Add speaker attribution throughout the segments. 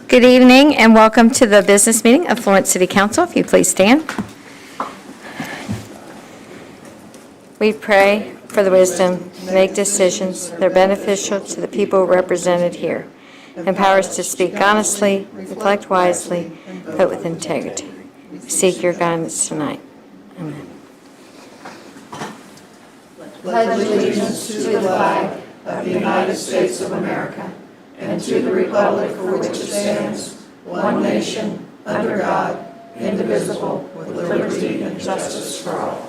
Speaker 1: Good evening and welcome to the business meeting of Florence City Council. If you please stand. We pray for the wisdom to make decisions that are beneficial to the people represented here. Empower us to speak honestly, reflect wisely, vote with integrity. We seek your guidance tonight. Amen.
Speaker 2: Pledge allegiance to the flag of the United States of America and to the republic for which it stands, one nation, under God, indivisible, with liberty and justice for all.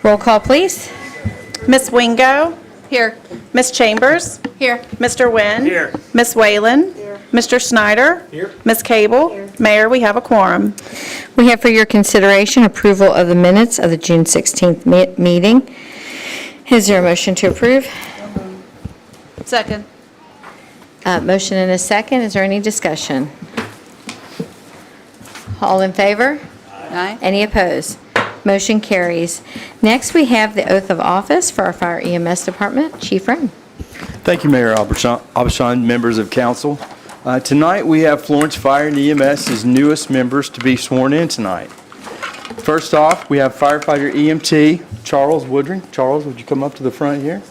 Speaker 1: Roll call, please.
Speaker 3: Miss Wingo? Here. Miss Chambers?
Speaker 1: Here.
Speaker 3: Mr. Wynn?
Speaker 4: Here.
Speaker 3: Miss Whalen? Here. Mr. Snyder?
Speaker 4: Here.
Speaker 3: Miss Cable? Here. Mayor, we have a quorum.
Speaker 1: We have for your consideration approval of the minutes of the June 16th meeting. Is there a motion to approve?
Speaker 3: Second.
Speaker 1: Motion and a second. Is there any discussion? All in favor?
Speaker 3: Aye.
Speaker 1: Any opposed? Motion carries. Next, we have the oath of office for our Fire EMS Department. Chief Wren.
Speaker 4: Thank you, Mayor Abishon, members of council. Tonight, we have Florence Fire and EMS's newest members to be sworn in tonight. First off, we have firefighter EMT Charles Woodring. Charles, would you come up to the front here?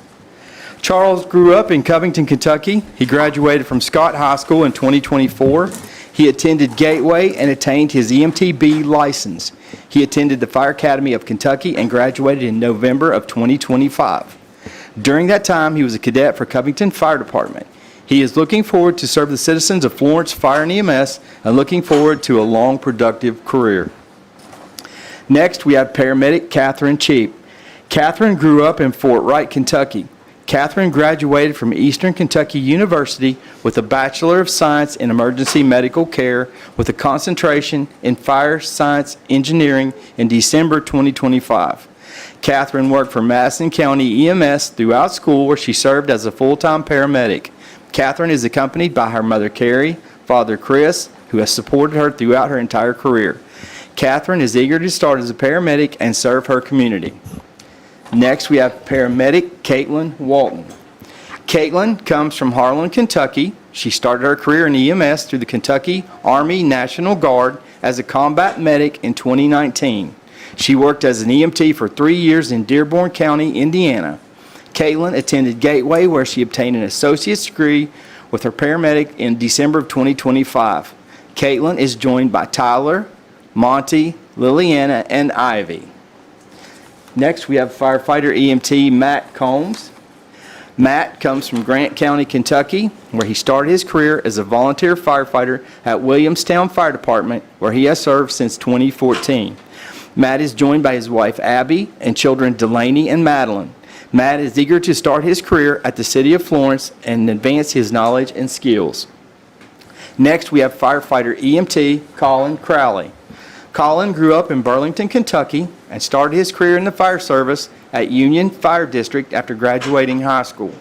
Speaker 4: Charles grew up in Covington, Kentucky. He graduated from Scott High School in 2024. He attended Gateway and attained his EMT-B license. He attended the Fire Academy of Kentucky and graduated in November of 2025. During that time, he was a cadet for Covington Fire Department. He is looking forward to serve the citizens of Florence Fire and EMS and looking forward to a long, productive career. Next, we have paramedic Catherine Cheap. Catherine grew up in Fort Wright, Kentucky. Catherine graduated from Eastern Kentucky University with a Bachelor of Science in Emergency Medical Care with a concentration in Fire Science Engineering in December 2025. Catherine worked for Madison County EMS throughout school where she served as a full-time paramedic. Catherine is accompanied by her mother Carrie, father Chris, who has supported her throughout her entire career. Catherine is eager to start as a paramedic and serve her community. Next, we have paramedic Caitlin Walton. Caitlin comes from Harlan, Kentucky. She started her career in EMS through the Kentucky Army National Guard as a combat medic in 2019. She worked as an EMT for 3 years in Dearborn County, Indiana. Caitlin attended Gateway where she obtained an associate's degree with her paramedic in December of 2025. Caitlin is joined by Tyler, Monty, Liliana, and Ivy. Next, we have firefighter EMT Matt Combs. Matt comes from Grant County, Kentucky, where he started his career as a volunteer firefighter at Williamstown Fire Department, where he has served since 2014. Matt is joined by his wife Abby and children Delaney and Madeline. Matt is eager to start his career at the City of Florence and advance his knowledge and skills. Next, we have firefighter EMT Colin Crowley. Colin grew up in Burlington, Kentucky, and started his career in the fire service at Union Fire District after graduating high school.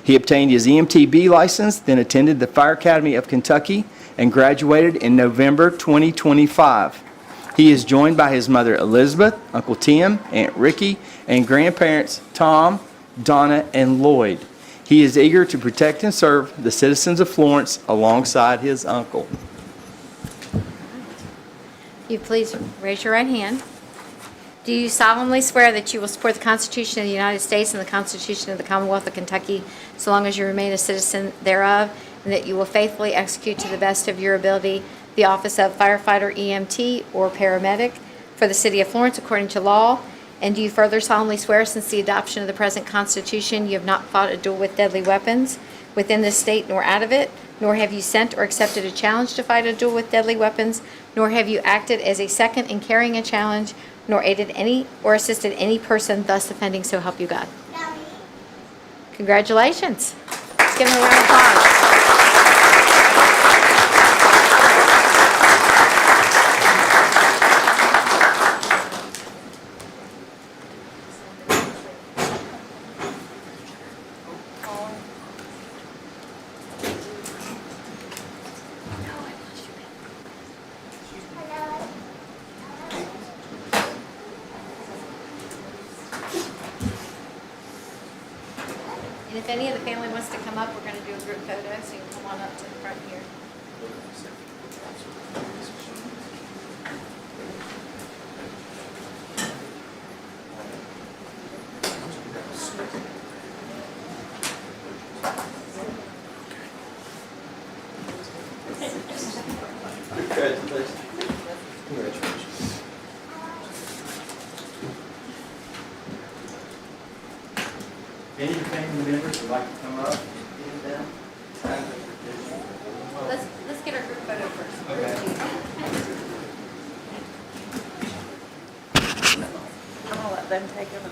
Speaker 4: He obtained his EMT-B license, then attended the Fire Academy of Kentucky, and graduated in November 2025. He is joined by his mother Elizabeth, Uncle Tim, Aunt Ricky, and grandparents Tom, Donna, and Lloyd. He is eager to protect and serve the citizens of Florence alongside his uncle.
Speaker 1: You please raise your right hand. Do you solemnly swear that you will support the Constitution of the United States and the Constitution of the Commonwealth of Kentucky so long as you remain a citizen thereof, and that you will faithfully execute to the best of your ability the office of firefighter, EMT, or paramedic for the City of Florence according to law? And do you further solemnly swear since the adoption of the present Constitution you have not fought a duel with deadly weapons within this state nor out of it, nor have you sent or accepted a challenge to fight a duel with deadly weapons, nor have you acted as a second in carrying a challenge, nor aided any or assisted any person thus offending, so help you God? Congratulations. Let's give them a round of applause. if any of the family wants to come up, we're going to do a group photo, so you can come on up to the front here.
Speaker 4: Any family members would like to come up?
Speaker 1: Let's get our group photo first.
Speaker 3: I'm gonna let them take it.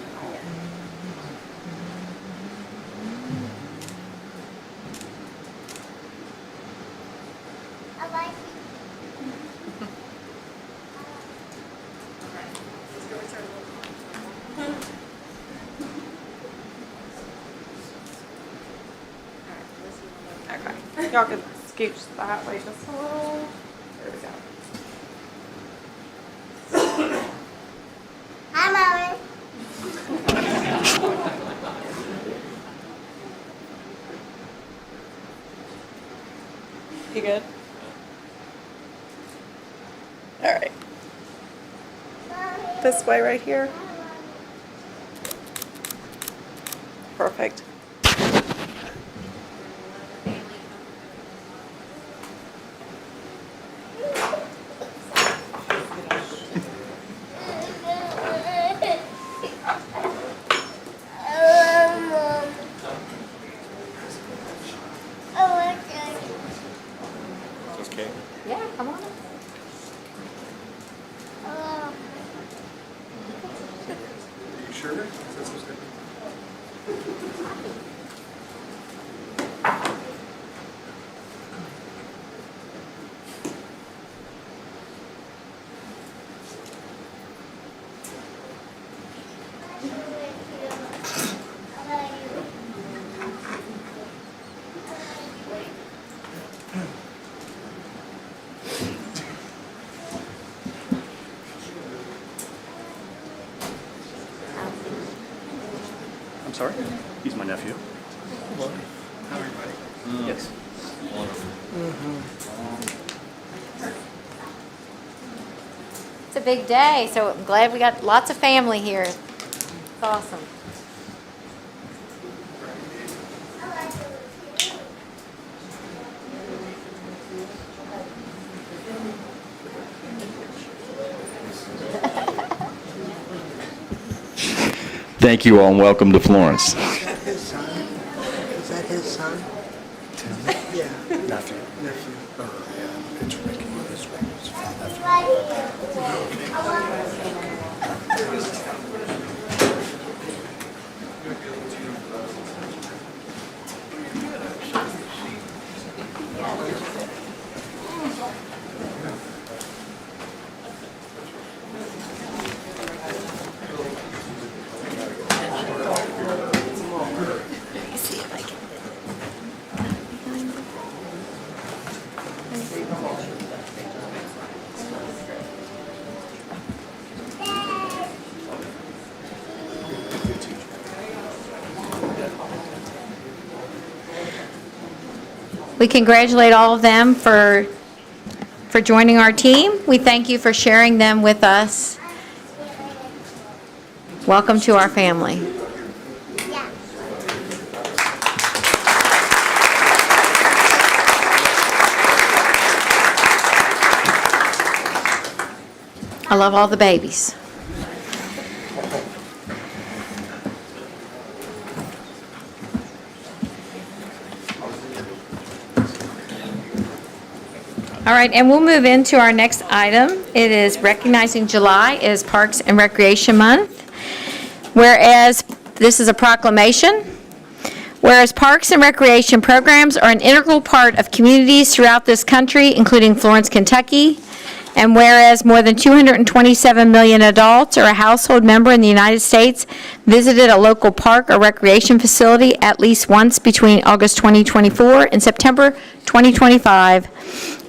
Speaker 3: Okay, y'all can scooch that way just a little. There we go.
Speaker 5: Hi, Mommy.
Speaker 3: You good? All right. This way right here. Perfect.
Speaker 2: Okay.
Speaker 1: Yeah, come on up.
Speaker 2: You sure? Is that supposed to be?
Speaker 6: I'm sorry? He's my nephew. Yes.
Speaker 1: It's a big day, so I'm glad we got lots of family here. It's awesome.
Speaker 4: Thank you all and welcome to Florence.
Speaker 7: Is that his son? Yeah.
Speaker 2: Nephew.
Speaker 7: Nephew.
Speaker 2: It's Ricky. It's Ricky's
Speaker 1: We congratulate all of them for joining our team. We thank you for sharing them with us. Welcome to our family. I love all the babies. All right, and we'll move into our next item. It is recognizing July as Parks and Recreation Month. Whereas, this is a proclamation. Whereas parks and recreation programs are an integral part of communities throughout this country, including Florence, Kentucky. And whereas more than 227 million adults or a household member in the United States visited a local park or recreation facility at least once between August 2024 and September 2025.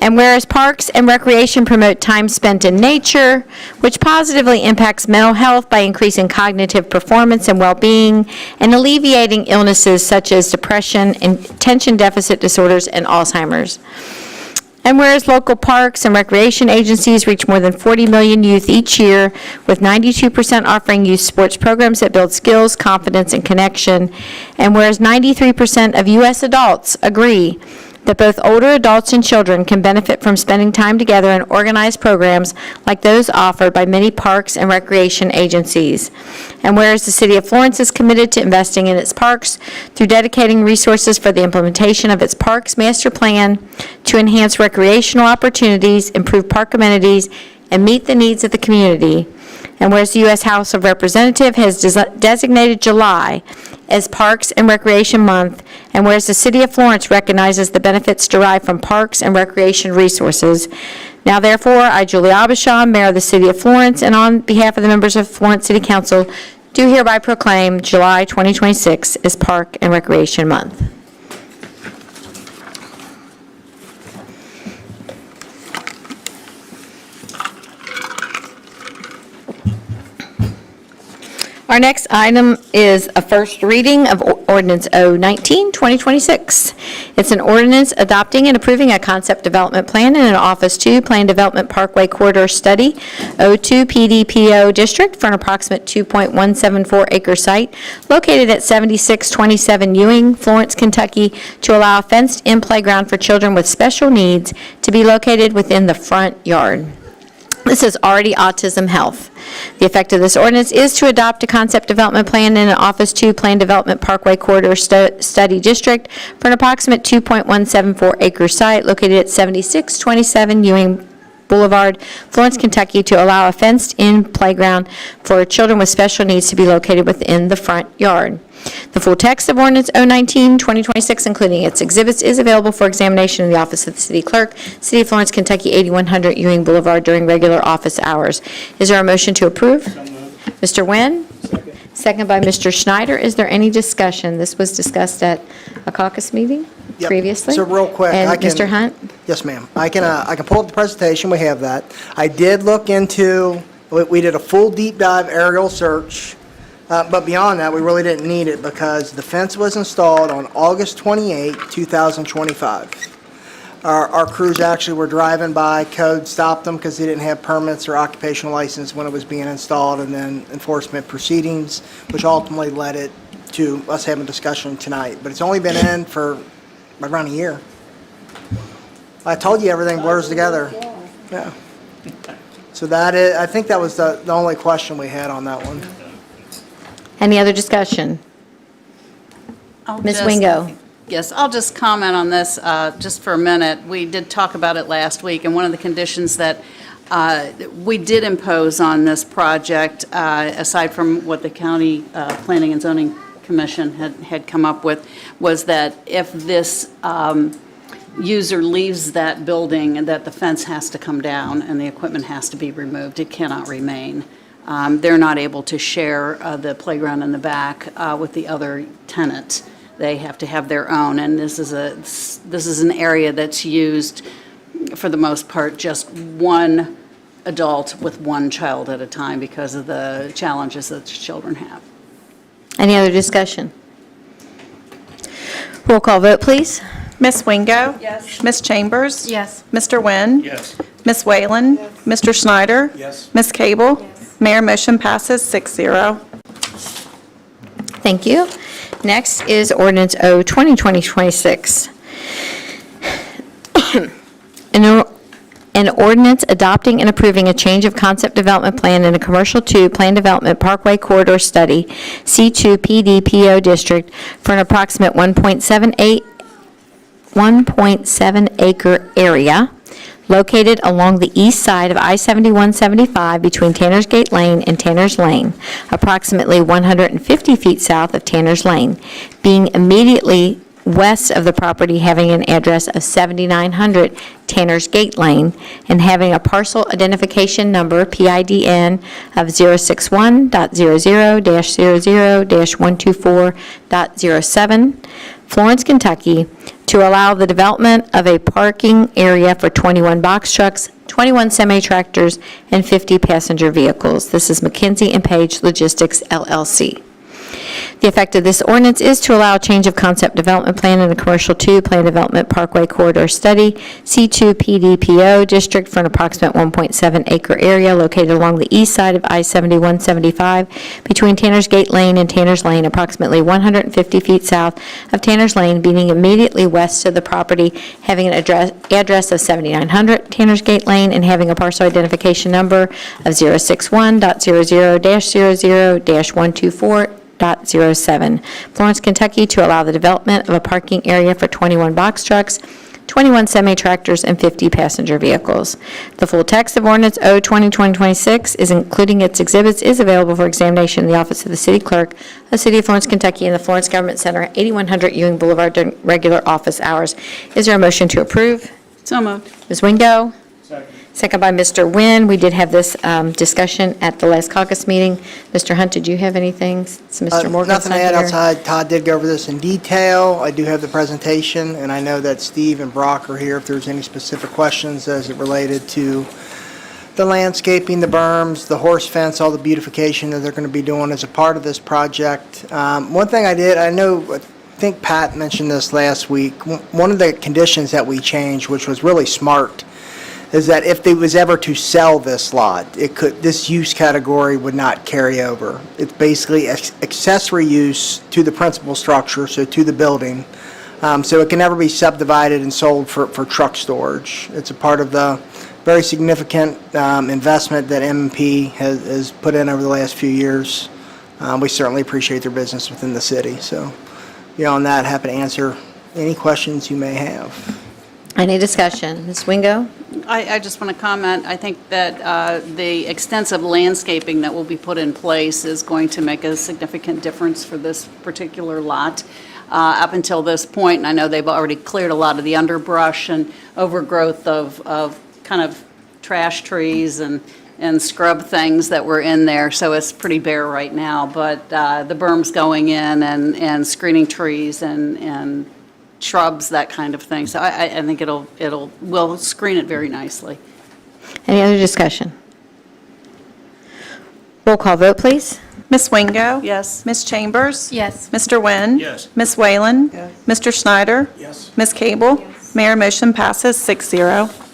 Speaker 1: And whereas parks and recreation promote time spent in nature, which positively impacts mental health by increasing cognitive performance and well-being and alleviating illnesses such as depression and attention deficit disorders and Alzheimer's. And whereas local parks and recreation agencies reach more than 40 million youth each year, with 92% offering youth sports programs that build skills, confidence, and connection. And whereas 93% of U.S. adults agree that both older adults and children can benefit from spending time together in organized programs like those offered by many parks and recreation agencies. And whereas the City of Florence is committed to investing in its parks through dedicating resources for the implementation of its Parks Master Plan to enhance recreational opportunities, improve park amenities, and meet the needs of the community. And whereas the U.S. House of Representatives has designated July as Parks and Recreation Month, and whereas the City of Florence recognizes the benefits derived from parks and recreation resources. Now therefore, I, Julie Abishon, Mayor of the City of Florence, and on behalf of the members of Florence City Council, do hereby proclaim July 2026 as Park and Recreation Month. Our next item is a first reading of Ordinance 019-2026. It's an ordinance adopting and approving a concept development plan in an Office 2 Plan Development Parkway Corridor Study, O2 PDPO District, for an approximate 2.174 acre site located at 7627 Ewing, Florence, Kentucky, to allow a fenced-in playground for children with special needs to be located within the front yard. This is already Autism Health. The effect of this ordinance is to adopt a concept development plan in an Office 2 Plan Development Parkway Corridor Study District for an approximate 2.174 acre site located at 7627 Ewing Boulevard, Florence, Kentucky, to allow a fenced-in playground for children with special needs to be located within the front yard. The full text of Ordinance 019-2026, including its exhibits, is available for examination in the office of the City Clerk, City of Florence, Kentucky, 8100 Ewing Boulevard during regular office hours. Is there a motion to approve? Mr. Nguyen? Second by Mr. Schneider. Is there any discussion? This was discussed at a caucus meeting
Speaker 7: Yep.
Speaker 1: previously.
Speaker 7: So real quick,
Speaker 1: And
Speaker 7: I can-
Speaker 1: Mr. Hunt?
Speaker 7: Yes, ma'am. I can pull up the presentation, we have that. I did look into, we did a full deep dive aerial search, but beyond that, we really didn't need it because the fence was installed on August 28, 2025. Our crews actually were driving by, code stopped them because they didn't have permits or occupational license when it was being installed, and then enforcement proceedings, which ultimately led it to us having a discussion tonight. But it's only been in for around a year. I told you everything blurs together. Yeah. So that is, I think that was the only question we had on that one.
Speaker 1: Any other discussion? Ms. Wingo?
Speaker 5: Yes, I'll just comment on this just for a minute. We did talk about it last week, and one of the conditions that we did impose on this project, aside from what the County Planning and Zoning Commission had come up with, was that if this user leaves that building, and that the fence has to come down and the equipment has to be removed, it cannot remain. They're not able to share the playground in the back with the other tenant. They have to have their own, and this is an area that's used, for the most part, just one adult with one child at a time because of the challenges that the children have.
Speaker 1: Any other discussion? Roll call vote, please.
Speaker 3: Ms. Wingo? Yes. Ms. Chambers?
Speaker 1: Yes.
Speaker 3: Mr. Nguyen?
Speaker 6: Yes.
Speaker 3: Ms. Whalen? Mr. Schneider?
Speaker 6: Yes.
Speaker 3: Ms. Cable? Mayor, motion passes 6-0.
Speaker 1: Thank you. Next is Ordinance 020-2026. An ordinance adopting and approving a change of concept development plan in a Commercial 2 Plan Development Parkway Corridor Study, C2 PDPO District, for an approximate 1.7 acre area located along the east side of I-7175 between Tanner's Gate Lane and Tanner's Lane, approximately 150 feet south of Tanner's Lane, being immediately west of the property having an address of 7900 Tanner's Gate Lane and having a parcel identification number, PIDN, of 061.00-00-124.07, Florence, Kentucky, to allow the development of a parking area for 21 box trucks, 21 semi-tractors, and 50 passenger vehicles. This is McKinsey and Page Logistics, LLC. The effect of this ordinance is to allow a change of concept development plan in the Commercial 2 Plan Development Parkway Corridor Study, C2 PDPO District, for an approximate 1.7 acre area located along the east side of I-7175 between Tanner's Gate Lane and Tanner's Lane, approximately 150 feet south of Tanner's Lane, being immediately west of the property, having an address of 7900 Tanner's Gate Lane and having a parcel identification number of 061.00-00-124.07, Florence, Kentucky, to allow the development of a parking area for 21 box trucks, 21 semi-tractors, and 50 passenger vehicles. The full text of Ordinance O 2020-26, is including its exhibits, is available for examination in the office of the City Clerk of the City of Florence, Kentucky, in the Florence Government Center, 8100 Ewing Boulevard, during regular office hours. Is there a motion to approve?
Speaker 5: So moved.
Speaker 1: Ms. Wingo? Second by Mr. Nguyen. We did have this discussion at the last caucus meeting. Mr. Hunt, did you have anything? It's Mr. Morgan's
Speaker 7: Nothing to
Speaker 1: not
Speaker 7: add
Speaker 1: here.
Speaker 7: outside. Todd did go over this in detail. I do have the presentation, and I know that Steve and Brock are here if there's any specific questions as it related to the landscaping, the berms, the horse fence, all the beautification that they're going to be doing as a part of this project. One thing I think Pat mentioned this last week. One of the conditions that we changed, which was really smart, is that if they was ever to sell this lot, this use category would not carry over. It's basically accessory use to the principal structure, so to the building. So it can never be subdivided and sold for truck storage. It's a part of the very significant investment that M&P has put in over the last few years. We certainly appreciate their business within the city. So beyond that, happy to answer any questions you may have.
Speaker 1: Any discussion? Ms. Wingo?
Speaker 5: I just want to comment, I think that the extensive landscaping that will be put in place is going to make a significant difference for this particular lot. Up until this point, and I know they've already cleared a lot of the underbrush and overgrowth of kind of trash trees and scrub things that were in there, so it's pretty bare right now. But the berm's going in and screening trees and shrubs, that kind of thing. So I think we'll screen it very nicely.
Speaker 1: Any other discussion? Roll call vote, please.
Speaker 3: Ms. Wingo?
Speaker 5: Yes.
Speaker 3: Ms. Chambers?
Speaker 1: Yes.
Speaker 3: Mr. Nguyen?
Speaker 6: Yes.
Speaker 3: Ms. Whalen? Mr. Schneider?
Speaker 6: Yes.
Speaker 3: Ms. Cable? Mayor, motion passes 6-0.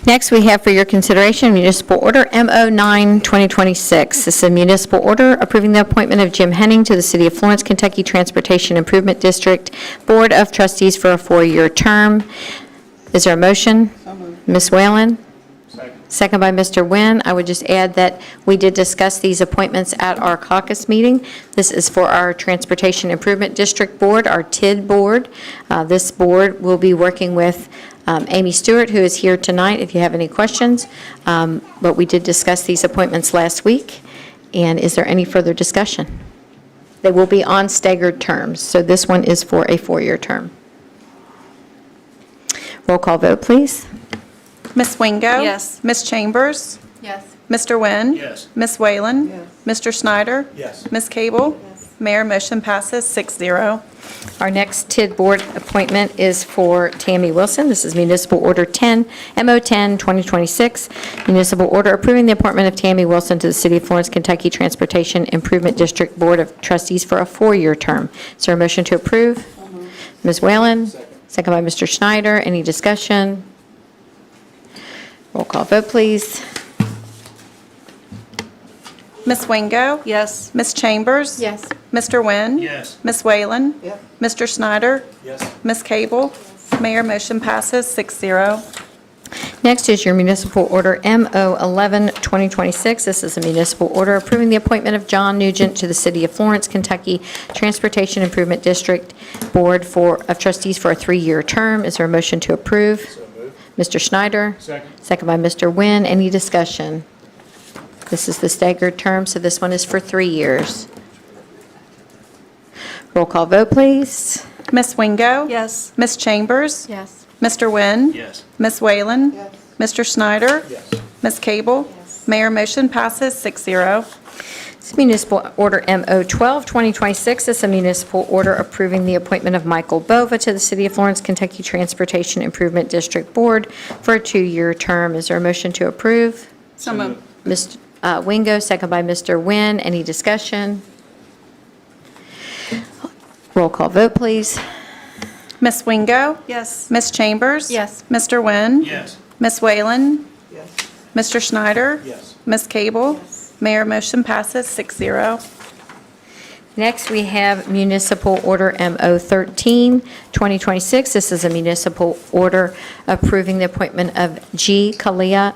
Speaker 1: Next, we have for your consideration Municipal Order MO9-2026. This is a municipal order approving the appointment of Jim Henning to the City of Florence, Kentucky Transportation Improvement District Board of Trustees for a 4-year term. Is there a motion? Ms. Whalen? Second by Mr. Nguyen. I would just add that we did discuss these appointments at our caucus meeting. This is for our Transportation Improvement District Board, our TID Board. This board will be working with Amy Stewart, who is here tonight, if you have any questions. But we did discuss these appointments last week. And is there any further discussion? They will be on staggered terms, so this one is for a 4-year term. Roll call vote, please.
Speaker 3: Ms. Wingo?
Speaker 5: Yes.
Speaker 3: Ms. Chambers?
Speaker 1: Yes.
Speaker 3: Mr. Nguyen?
Speaker 6: Yes.
Speaker 3: Ms. Whalen? Mr. Schneider?
Speaker 6: Yes.
Speaker 3: Ms. Cable? Mayor, motion passes 6-0.
Speaker 1: Our next TID Board appointment is for Tammy Wilson. This is Municipal Order 10, MO10, 2026. Municipal Order approving the appointment of Tammy Wilson to the City of Florence, Kentucky Transportation Improvement District Board of Trustees for a 4-year term. Is there a motion to approve? Ms. Whalen? Second by Mr. Schneider. Any discussion? Roll call vote, please.
Speaker 3: Ms. Wingo?
Speaker 5: Yes.
Speaker 3: Ms. Chambers?
Speaker 1: Yes.
Speaker 3: Mr. Nguyen?
Speaker 6: Yes.
Speaker 3: Ms. Whalen? Mr. Schneider?
Speaker 6: Yes.
Speaker 3: Ms. Cable? Mayor, motion passes 6-0.
Speaker 1: Next is your Municipal Order MO11, 2026. This is a municipal order approving the appointment of John Nugent to the City of Florence, Kentucky Transportation Improvement District Board of Trustees for a 3-year term. Is there a motion to approve? So moved. Mr. Schneider?
Speaker 6: Second.
Speaker 1: Second by Mr. Nguyen. Any discussion? This is the staggered term, so this one is for 3 years. Roll call vote, please.
Speaker 5: Ms. Wingo?
Speaker 3: Yes.
Speaker 5: Ms. Chambers?
Speaker 3: Yes.
Speaker 5: Mr. Wynn?
Speaker 6: Yes.
Speaker 5: Ms. Whalen?
Speaker 2: Yes.
Speaker 5: Mr. Schneider?
Speaker 6: Yes.
Speaker 5: Ms. Cable? Mayor, motion passes 6-0.
Speaker 1: It's Municipal Order MO12, 2026. It's a municipal order approving the appointment of Michael Bova to the City of Florence, Kentucky Transportation Improvement District Board for a 2-year term. Is there a motion to approve?
Speaker 5: So moved.
Speaker 1: Mr. Wingo, second by Mr. Wynn. Any discussion? Roll call vote, please.
Speaker 5: Ms. Wingo?
Speaker 3: Yes.
Speaker 5: Ms. Chambers?
Speaker 3: Yes.
Speaker 5: Mr. Wynn?
Speaker 6: Yes.
Speaker 5: Ms. Whalen?
Speaker 2: Yes.
Speaker 5: Mr. Schneider?
Speaker 6: Yes.
Speaker 5: Ms. Cable? Mayor, motion passes 6-0.
Speaker 1: Next, we have Municipal Order MO13, 2026. This is a municipal order approving the appointment of G. Kalia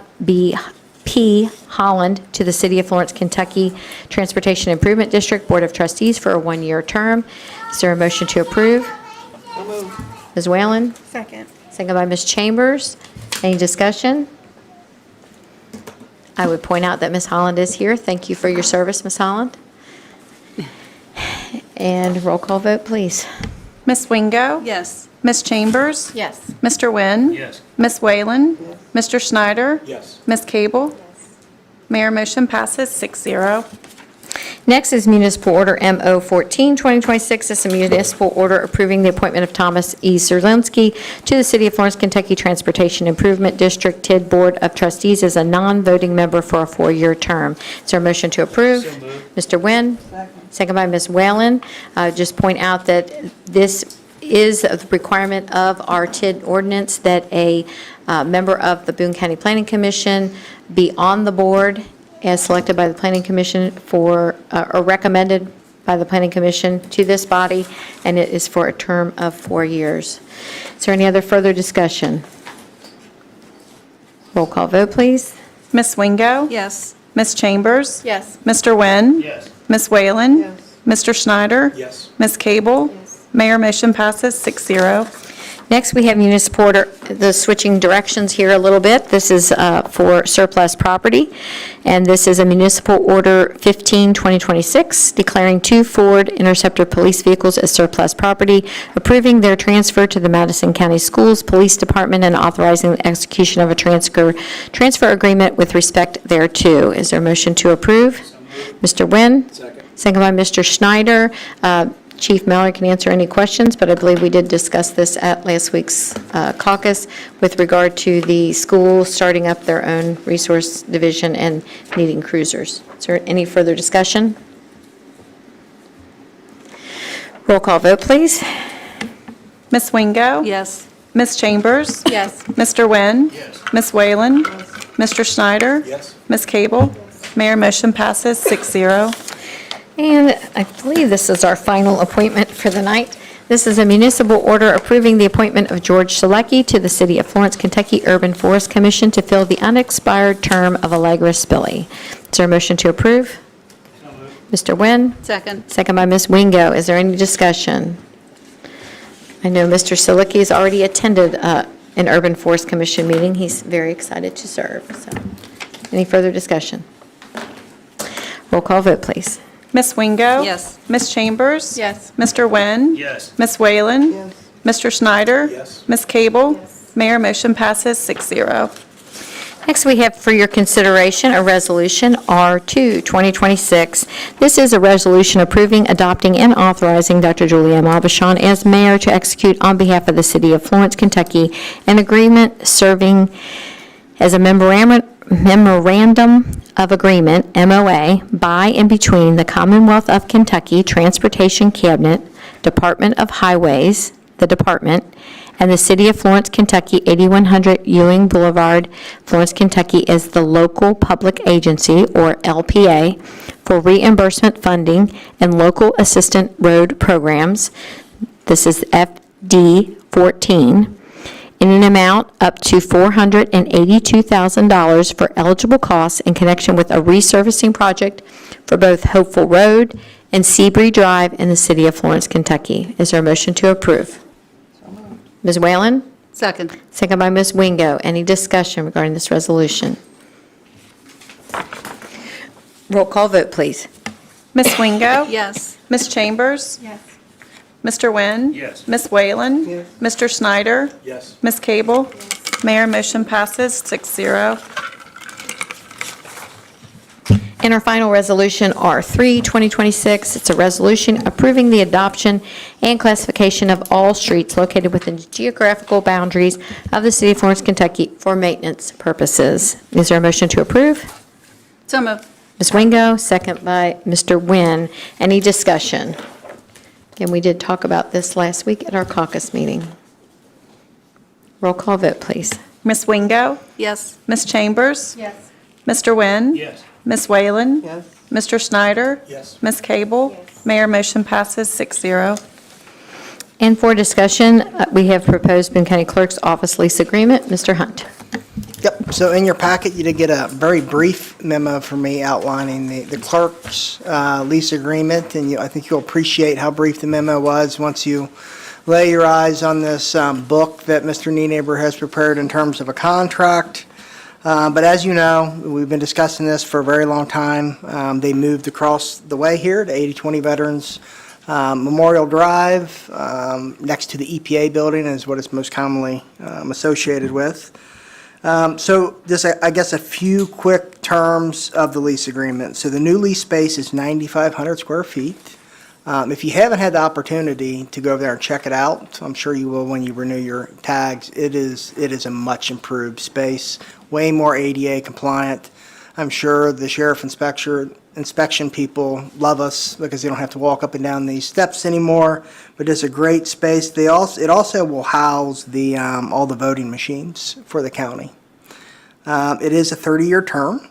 Speaker 1: P. Holland to the City of Florence, Kentucky Transportation Improvement District Board of Trustees for a 1-year term. Is there a motion to approve?
Speaker 2: So moved.
Speaker 1: Ms. Whalen?
Speaker 3: Second.
Speaker 1: Second by Ms. Chambers. Any discussion? I would point out that Ms. Holland is here. Thank you for your service, Ms. Holland. And roll call vote, please.
Speaker 5: Ms. Wingo?
Speaker 3: Yes.
Speaker 5: Ms. Chambers?
Speaker 3: Yes.
Speaker 5: Mr. Wynn?
Speaker 6: Yes.
Speaker 5: Ms. Whalen?
Speaker 2: Yes.
Speaker 5: Mr. Schneider?
Speaker 6: Yes.
Speaker 5: Ms. Cable? Mayor, motion passes 6-0.
Speaker 1: Next is Municipal Order MO14, 2026. It's a municipal order approving the appointment of Thomas E. Zerlinski to the City of Florence, Kentucky Transportation Improvement District TID Board of Trustees as a non-voting member for a 4-year term. Is there a motion to approve?
Speaker 6: So moved.
Speaker 1: Mr. Wynn? Second by Ms. Whalen. Just point out that this is a requirement of our TID ordinance that a member of the Boone County Planning Commission be on the board as selected by the Planning Commission for, or recommended by the Planning Commission to this body, and it is for a term of 4 years. Is there any other further discussion? Roll call vote, please.
Speaker 5: Ms. Wingo?
Speaker 3: Yes.
Speaker 5: Ms. Chambers?
Speaker 3: Yes.
Speaker 5: Mr. Wynn?
Speaker 6: Yes.
Speaker 5: Ms. Whalen?
Speaker 2: Yes.
Speaker 5: Mr. Schneider?
Speaker 6: Yes.
Speaker 5: Ms. Cable? Mayor, motion passes 6-0.
Speaker 1: Next, we have municipal order, the switching directions here a little bit. This is for surplus property, and this is a municipal order 15, 2026, declaring 2 Ford Interceptor police vehicles as surplus property, approving their transfer to the Madison County Schools Police Department, and authorizing the execution of a transfer agreement with respect thereto. Is there a motion to approve? Mr. Wynn?
Speaker 6: Second.
Speaker 1: Second by Mr. Schneider. Chief Mallory can answer any questions, but I believe we did discuss this at last week's caucus with regard to the school starting up their own resource division and needing cruisers. Is there any further discussion? Roll call vote, please.
Speaker 5: Ms. Wingo?
Speaker 3: Yes.
Speaker 5: Ms. Chambers?
Speaker 3: Yes.
Speaker 5: Mr. Wynn?
Speaker 6: Yes.
Speaker 5: Ms. Whalen? Mr. Schneider?
Speaker 6: Yes.
Speaker 5: Ms. Cable? Mayor, motion passes 6-0.
Speaker 1: And I believe this is our final appointment for the night. This is a municipal order approving the appointment of George Selecki to the City of Florence, Kentucky Urban Forest Commission to fill the unexpired term of Allegra Spilly. Is there a motion to approve? Mr. Wynn?
Speaker 3: Second.
Speaker 1: Second by Ms. Wingo. Is there any discussion? I know Mr. Selecki has already attended an Urban Forest Commission meeting. He's very excited to serve. So, any further discussion? Roll call vote, please.
Speaker 5: Ms. Wingo?
Speaker 3: Yes.
Speaker 5: Ms. Chambers?
Speaker 3: Yes.
Speaker 5: Mr. Wynn?
Speaker 6: Yes.
Speaker 5: Ms. Whalen?
Speaker 2: Yes.
Speaker 5: Mr. Schneider?
Speaker 6: Yes.
Speaker 5: Ms. Cable? Mayor, motion passes 6-0.
Speaker 1: Next, we have for your consideration a resolution R2, 2026. This is a resolution approving, adopting, and authorizing Dr. Julie M. Aubuchon as mayor to execute on behalf of the City of Florence, Kentucky, an agreement serving as a memorandum of agreement, MOA, by and between the Commonwealth of Kentucky Transportation Cabinet, Department of Highways, the Department, and the City of Florence, Kentucky, 8100 Ewing Boulevard, Florence, Kentucky, as the local public agency, or LPA, for reimbursement funding and local assistant road programs. This is FD 14. In an amount up to $482,000 for eligible costs in connection with a resurfacing project for both Hopeful Road and Seabury Drive in the City of Florence, Kentucky. Is there a motion to approve? Ms. Whalen?
Speaker 3: Second.
Speaker 1: Second by Ms. Wingo. Any discussion regarding this resolution? Roll call vote, please.
Speaker 5: Ms. Wingo?
Speaker 3: Yes.
Speaker 5: Ms. Chambers?
Speaker 3: Yes. Mr. Nguyen?
Speaker 6: Yes.
Speaker 3: Ms. Whalen? Yes. Mr. Snyder?
Speaker 6: Yes.
Speaker 3: Ms. Cable? Mayor, motion passes 6-0.
Speaker 1: And our final resolution, R3, 2026, it's a resolution approving the adoption and classification of all streets located within the geographical boundaries of the city of Florence, Kentucky for maintenance purposes. Is there a motion to approve?
Speaker 5: So moved.
Speaker 1: Ms. Wingo, second by Mr. Nguyen. Any discussion? Again, we did talk about this last week at our caucus meeting. Roll call vote, please.
Speaker 3: Ms. Wingo?
Speaker 5: Yes.
Speaker 3: Ms. Chambers? Yes. Mr. Nguyen?
Speaker 6: Yes.
Speaker 3: Ms. Whalen? Yes. Mr. Snyder?
Speaker 6: Yes.
Speaker 3: Ms. Cable? Mayor, motion passes 6-0.
Speaker 1: And for discussion, we have proposed Boone County Clerk's Office lease agreement. Mr. Hunt.
Speaker 7: Yep, so in your packet, you did get a very brief memo from me outlining the clerk's lease agreement, and I think you'll appreciate how brief the memo was once you lay your eyes on this book that Mr. Nienaber has prepared in terms of a contract. But as you know, we've been discussing this for a very long time. They moved across the way here to 8020 Veterans Memorial Drive, next to the EPA building is what it's most commonly associated with. So just, I guess, a few quick terms of the lease agreement. So the new lease space is 9,500 square feet. If you haven't had the opportunity to go over there and check it out, I'm sure you will when you renew your tags. It is a much improved space, way more ADA compliant. I'm sure the sheriff inspection people love us because they don't have to walk up and down these steps anymore. But it's a great space. It also will house all the voting machines for the county. It is a 30-year term.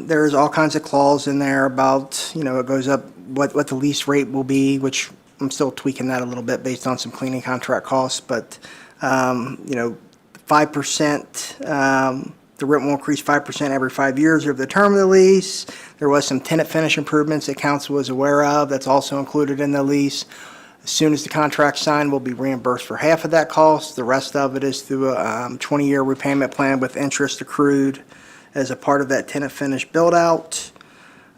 Speaker 7: There's all kinds of clause in there about, it goes up what the lease rate will be, which I'm still tweaking that a little bit based on some cleaning contract costs, but 5%, the rent will increase 5% every 5 years over the term of the lease. There was some tenant finish improvements that council was aware of. That's also included in the lease. As soon as the contract's signed, we'll be reimbursed for half of that cost. The rest of it is through a 20-year repayment plan with interest accrued as a part of that tenant finish build-out.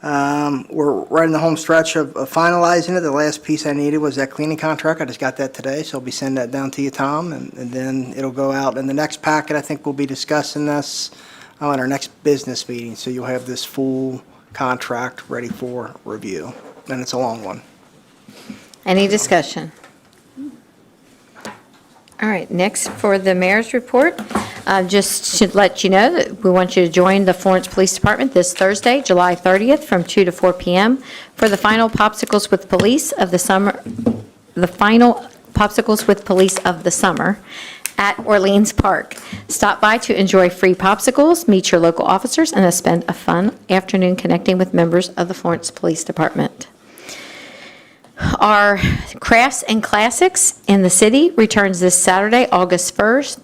Speaker 7: We're right in the home stretch of finalizing it. The last piece I needed was that cleaning contract. I just got that today, so I'll be sending that down to you, Tom, and then it'll go out. In the next packet, I think we'll be discussing this at our next business meeting, so you'll have this full contract ready for review, and it's a long one.
Speaker 1: Any discussion? All right, next for the mayor's report, just to let you know that we want you to join the Florence Police Department this Thursday, July 30th, from 2 to 4 p.m. for the final Popsicles with Police of the summer, at Orleans Park. Stop by to enjoy free popsicles, meet your local officers, and spend a fun afternoon connecting with members of the Florence Police Department. Our Crafts and Classics in the City returns this Saturday, August 1st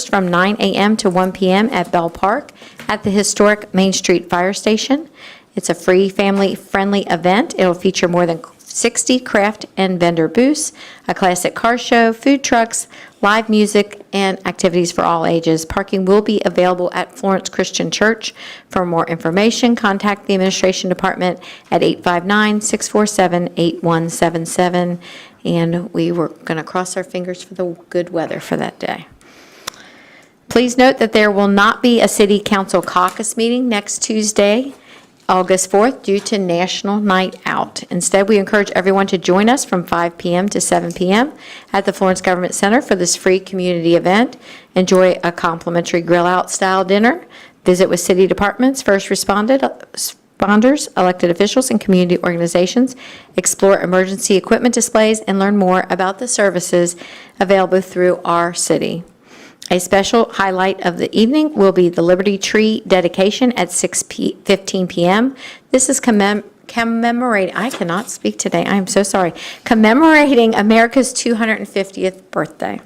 Speaker 1: from 9 a.m. to 1 p.m. at Bell Park at the historic Main Street Fire Station. It's a free, family-friendly event. It'll feature more than 60 craft and vendor booths, a classic car show, food trucks, live music, and activities for all ages. Parking will be available at Florence Christian Church. For more information, contact the Administration Department at 859-647-8177. And we were going to cross our fingers for the good weather for that day. Please note that there will not be a City Council caucus meeting next Tuesday, August 4th, due to National Night Out. Instead, we encourage everyone to join us from 5 p.m. to 7 p.m. at the Florence Government Center for this free community event. Enjoy a complimentary grill-out style dinner. Visit with city departments, first responders, elected officials, and community organizations. Explore emergency equipment displays and learn more about the services available through our city. A special highlight of the evening will be the Liberty Tree dedication at 6:15 p.m. This is commemorating, I cannot speak today, I am so sorry, commemorating America's 250th birthday.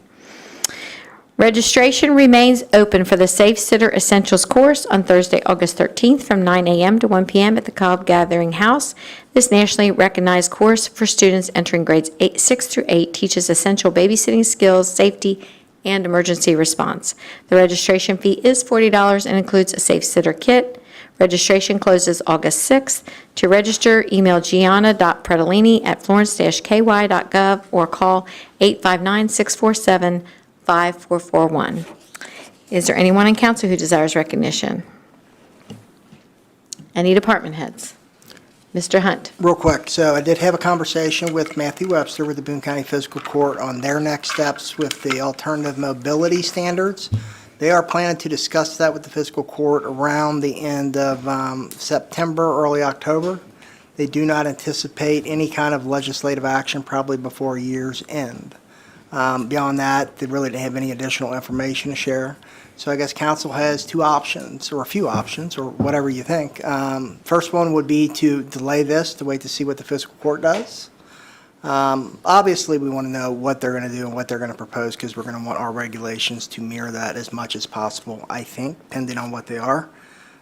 Speaker 1: Registration remains open for the Safe Sitter Essentials course on Thursday, August 13th from 9 a.m. to 1 p.m. at the Cobb Gathering House. This nationally recognized course for students entering grades 6 through 8 teaches essential babysitting skills, safety, and emergency response. The registration fee is $40 and includes a Safe Sitter kit. Registration closes August 6th. To register, email gianna.pradolini@florence-ky.gov or call 859-647-5441. Is there anyone in council who desires recognition? Any department heads? Mr. Hunt.
Speaker 7: Real quick, so I did have a conversation with Matthew Webster with the Boone County Fiscal Court on their next steps with the alternative mobility standards. They are planning to discuss that with the fiscal court around the end of September, early October. They do not anticipate any kind of legislative action probably before year's end. Beyond that, they really didn't have any additional information to share. So I guess council has two options, or a few options, or whatever you think. First one would be to delay this, to wait to see what the fiscal court does. Obviously, we want to know what they're going to do and what they're going to propose, because we're going to want our regulations to mirror that as much as possible, I think, depending on what they are.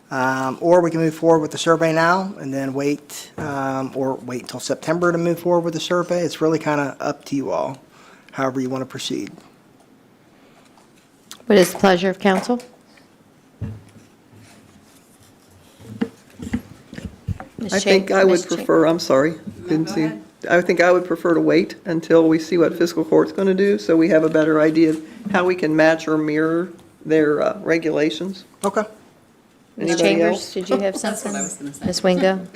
Speaker 7: Or we can move forward with the survey now and then wait, or wait until September to move forward with the survey. It's really kind of up to you all, however you want to proceed.
Speaker 1: What is the pleasure of council? Ms.
Speaker 2: I think
Speaker 1: Cha-
Speaker 2: I would
Speaker 1: Ms. Cha-
Speaker 2: prefer, I'm sorry, didn't
Speaker 5: go
Speaker 2: see.
Speaker 5: ahead.
Speaker 2: I think I would prefer to wait until we see what fiscal court's going to do, so we have a better idea of how we can match or mirror their regulations.
Speaker 7: Okay.
Speaker 1: Ms.
Speaker 2: Anybody
Speaker 1: Chambers,
Speaker 2: else?
Speaker 1: did you have
Speaker 5: That's
Speaker 1: something?
Speaker 5: what I was going to say.
Speaker 1: Ms. Wingo?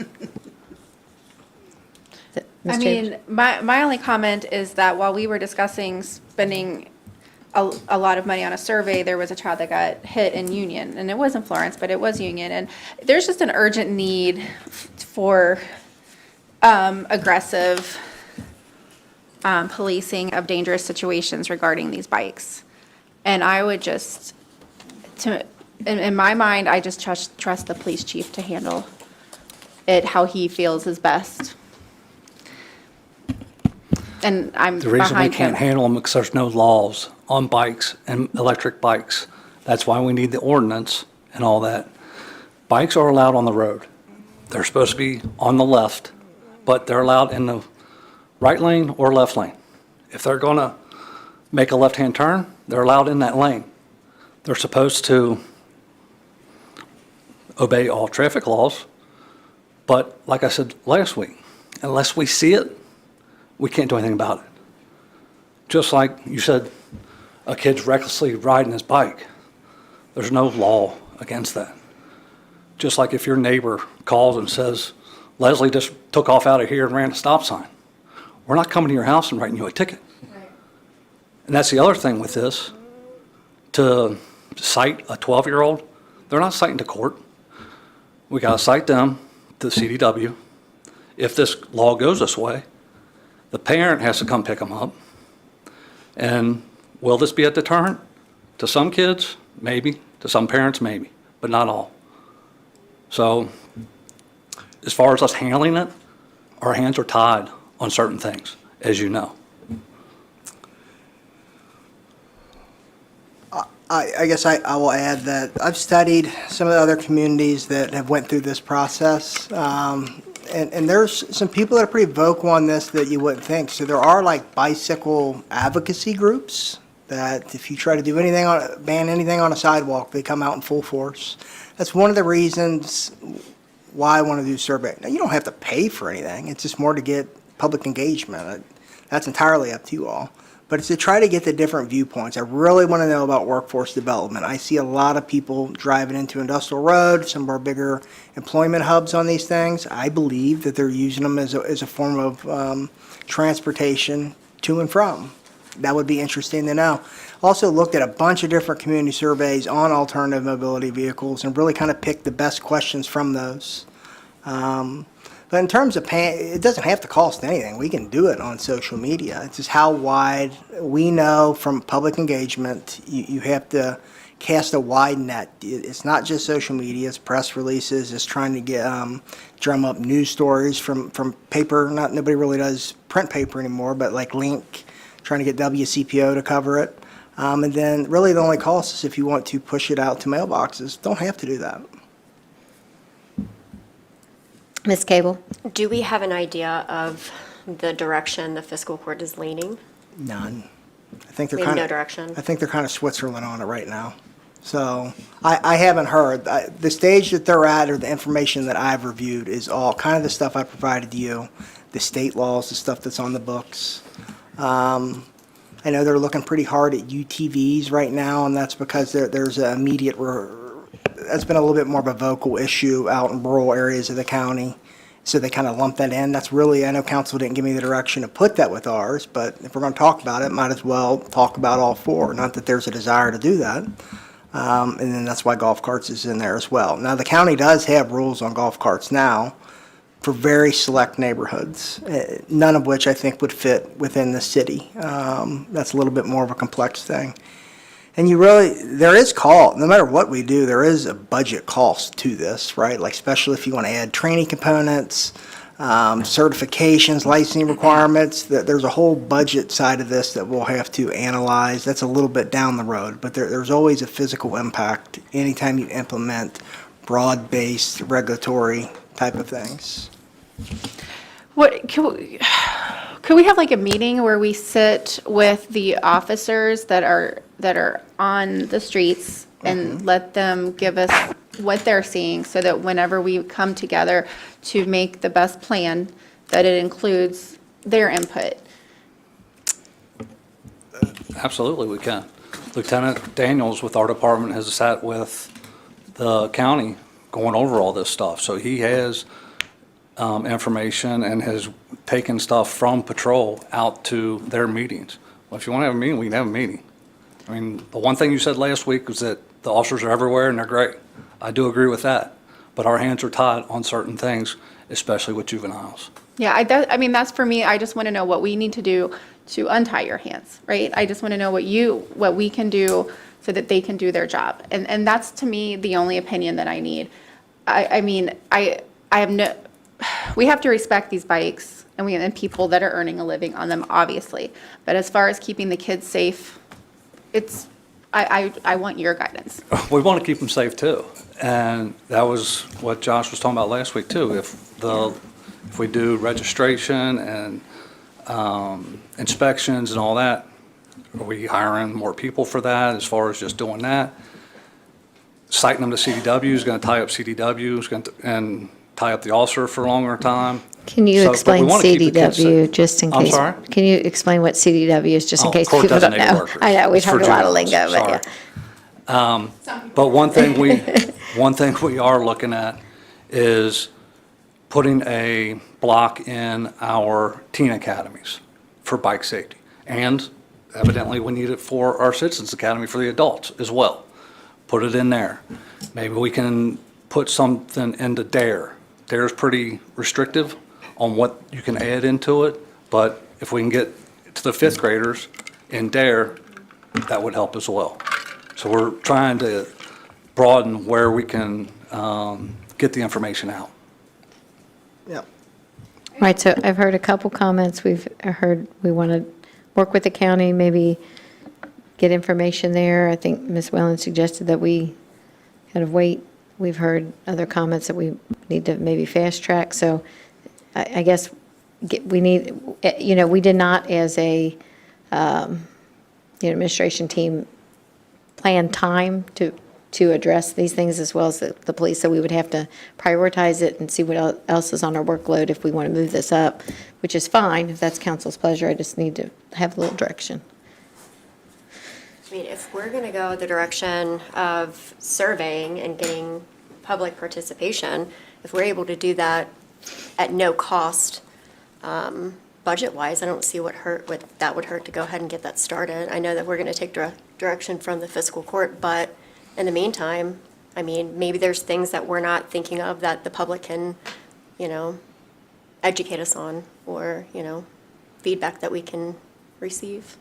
Speaker 1: Ms.
Speaker 3: I
Speaker 1: Chambers?
Speaker 3: mean, my only comment is that while we were discussing spending a lot of money on a survey, there was a child that got hit in Union, and it wasn't Florence, but it was Union, and there's just an urgent need for aggressive policing of dangerous situations regarding these bikes. And I would just, in my mind, I just trust the police chief to handle it how he feels is best. And I'm
Speaker 6: The reason we
Speaker 3: behind
Speaker 6: can't
Speaker 3: him.
Speaker 6: handle them is because there's no laws on bikes and electric bikes. That's why we need the ordinance and all that. Bikes are allowed on the road. They're supposed to be on the left, but they're allowed in the right lane or left lane. If they're going to make a left-hand turn, they're allowed in that lane. They're supposed to obey all traffic laws, but like I said last week, unless we see it, we can't do anything about it. Just like you said, a kid's recklessly riding his bike. There's no law against that. Just like if your neighbor calls and says, Leslie just took off out of here and ran a stop sign. We're not coming to your house and writing you a ticket. And that's the other thing with this. To cite a 12-year-old, they're not citing to court. We got to cite them to the CDW. If this law goes this way, the parent has to come pick them up. And will this be a deterrent? To some kids, maybe. To some parents, maybe. But not all. So as far as us handling it, our hands are tied on certain things, as you know.
Speaker 7: I guess I will add that I've studied some of the other communities that have went through this process. And there's some people that are pretty vocal on this that you wouldn't think. So there are like bicycle advocacy groups that if you try to do anything ban anything on a sidewalk, they come out in full force. That's one of the reasons why I want to do survey. Now, you don't have to pay for anything. It's just more to get public engagement. That's entirely up to you all. But it's to try to get the different viewpoints. I really want to know about workforce development. I see a lot of people driving into Industrial Road, some of our bigger employment hubs on these things. I believe that they're using them as a form of transportation to and from. That would be interesting to know. Also looked at a bunch of different community surveys on alternative mobility vehicles and really kind of picked the best questions from those. But in terms of paying, it doesn't have to cost anything. We can do it on social media. It's just how wide, we know from public engagement, you have to cast a wide net. It's not just social media, it's press releases, it's trying to get, drum up news stories from paper. Nobody really does print paper anymore, but like Link, trying to get WCPO to cover it. And then really the only cost is if you want to push it out to mailboxes. Don't have to do that.
Speaker 1: Ms. Cable?
Speaker 8: Do we have an idea of the direction the fiscal court is leaning?
Speaker 7: None. I think they're
Speaker 8: We have
Speaker 7: kind
Speaker 8: no
Speaker 7: of.
Speaker 8: direction.
Speaker 7: I think they're kind of Switzerland on it right now. So I haven't heard. The stage that they're at or the information that I've reviewed is all kind of the stuff I provided you, the state laws, the stuff that's on the books. I know they're looking pretty hard at UTVs right now, and that's because there's an immediate, that's been a little bit more of a vocal issue out in rural areas of the county. So they kind of lump that in. That's really, I know council didn't give me the direction to put that with ours, but if we're going to talk about it, might as well talk about all four. Not that there's a desire to do that. And then that's why golf carts is in there as well. Now, the county does have rules on golf carts now for very select neighborhoods, none of which I think would fit within the city. That's a little bit more of a complex thing. And there is no matter what we do, there is a budget cost to this, right? Like especially if you want to add training components, certifications, licensing requirements, there's a whole budget side of this that we'll have to analyze. That's a little bit down the road, but there's always a physical impact anytime you implement broad-based regulatory type of things.
Speaker 3: What, could we have like a meeting where we sit with the officers that are on the streets and let them give us what they're seeing so that whenever we come together to make the best plan, that it includes their input?
Speaker 6: Absolutely, we can. Lieutenant Daniels with our department has sat with the county going over all this stuff. So he has information and has taken stuff from patrol out to their meetings. Well, if you want to have a meeting, we can have a meeting. I mean, the one thing you said last week was that the officers are everywhere and they're great. I do agree with that. But our hands are tied on certain things, especially with juveniles.
Speaker 3: Yeah, I mean, that's for me. I just want to know what we need to do to untie your hands, right? I just want to know what we can do so that they can do their job. And that's, to me, the only opinion that I need. I mean, I have no, we have to respect these bikes and people that are earning a living on them, obviously. But as far as keeping the kids safe, I want your guidance.
Speaker 6: We want to keep them safe too. And that was what Josh was talking about last week too. If we do registration and inspections and all that, are we hiring more people for that as far as just doing that? Citing them to CDW is going to tie up CDW and tie up the officer for a longer time.
Speaker 1: Can you
Speaker 6: So, but we
Speaker 1: explain
Speaker 6: wanna keep the kids
Speaker 1: CDW,
Speaker 6: safe.
Speaker 1: just in
Speaker 6: I'm
Speaker 1: case?
Speaker 6: sorry?
Speaker 1: Can you explain what CDW is, just in
Speaker 6: Oh,
Speaker 1: case
Speaker 6: court
Speaker 1: people don't
Speaker 6: designated
Speaker 1: know?
Speaker 6: workers.
Speaker 1: I know, we've
Speaker 6: It's for
Speaker 1: heard a lot of lingo,
Speaker 6: juveniles,
Speaker 1: but yeah.
Speaker 6: sorry. But one thing we are looking at is putting a block in our teen academies for bike safety. And evidently, we need it for our Citizens Academy for the adults as well. Put it in there. Maybe we can put something into DARE. DARE is pretty restrictive on what you can add into it, but if we can get to the fifth graders in DARE, that would help as well. So we're trying to broaden where we can get the information out.
Speaker 7: Yep.
Speaker 1: Right, so I've heard a couple comments. We've heard we want to work with the county, maybe get information there. I think Ms. Whalen suggested that we kind of wait. We've heard other comments that we need to maybe fast track. So I guess we need, we did not as a administration team plan time to address these things as well as the police. So we would have to prioritize it and see what else is on our workload if we want to move this up, which is fine if that's council's pleasure. I just need to have a little direction.
Speaker 8: I mean, if we're going to go the direction of surveying and getting public participation, if we're able to do that at no cost, budget-wise, I don't see what that would hurt to go ahead and get that started. I know that we're going to take direction from the fiscal court, but in the meantime, I mean, maybe there's things that we're not thinking of that the public can, educate us on, or, feedback that we can receive.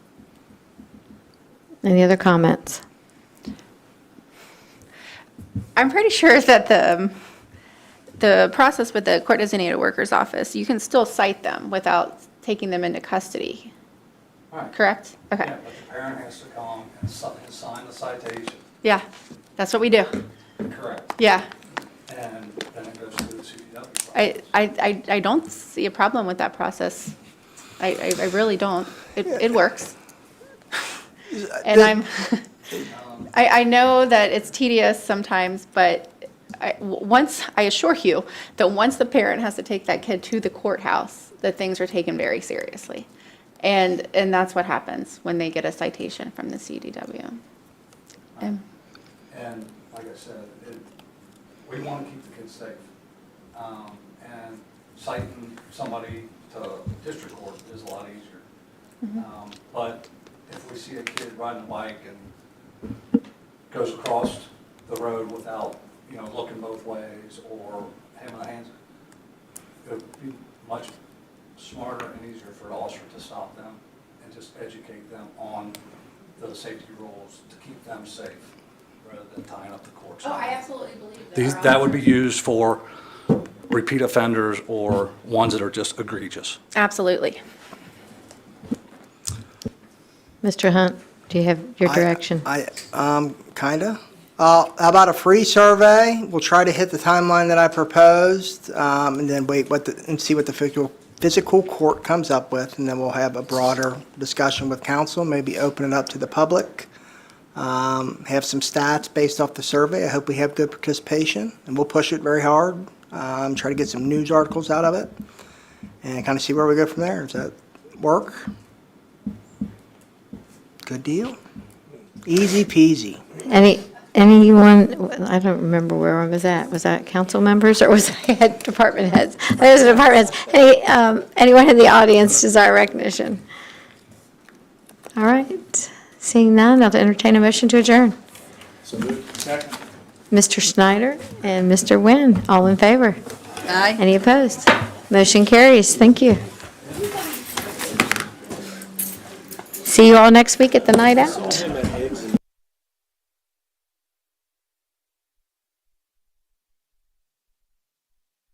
Speaker 1: Any other comments?
Speaker 3: I'm pretty sure that the process with the court designated workers office, you can still cite them without taking them into custody, correct? Okay.
Speaker 6: Yeah, but the parent has to come and sign the citation.
Speaker 3: Yeah, that's what we do.
Speaker 6: Correct.
Speaker 3: Yeah.
Speaker 6: And then it goes through the CDW.
Speaker 3: I don't see a problem with that process. I really don't. It works. And I know that it's tedious sometimes, but I assure you that once the parent has to take that kid to the courthouse, that things are taken very seriously. And that's what happens when they get a citation from the CDW.
Speaker 6: And like I said, we want to keep the kids safe. And citing somebody to district court is a lot easier. But if we see a kid riding a bike and goes across the road without, looking both ways or having a hands, it would be much smarter and easier for the officer to stop them and just educate them on the safety rules to keep them safe rather than tying up the courts.
Speaker 3: absolutely believe
Speaker 6: That would be used for repeat offenders or ones that are just egregious.
Speaker 3: Absolutely.
Speaker 1: Mr. Hunt, do you have your direction?
Speaker 7: Kinda. How about a free survey? We'll try to hit the timeline that I proposed, and then wait and see what the physical court comes up with, and then we'll have a broader discussion with council, maybe open it up to the public. Have some stats based off the survey. I hope we have good participation, and we'll push it very hard. Try to get some news articles out of it, and kind of see where we go from there. Does that work? Good deal. Easy peasy.
Speaker 1: Anyone, I don't remember where I was at. Was that council members or was I at department heads? Those are department heads. Anyone in the audience desire recognition? All right. Seeing none, I'll entertain a motion to adjourn.
Speaker 2: So moved. Second.
Speaker 1: Mr. Schneider and Mr. Nguyen, all in favor?
Speaker 5: Aye.
Speaker 1: Any opposed? Motion carries. Thank you. See you all next week at the night out.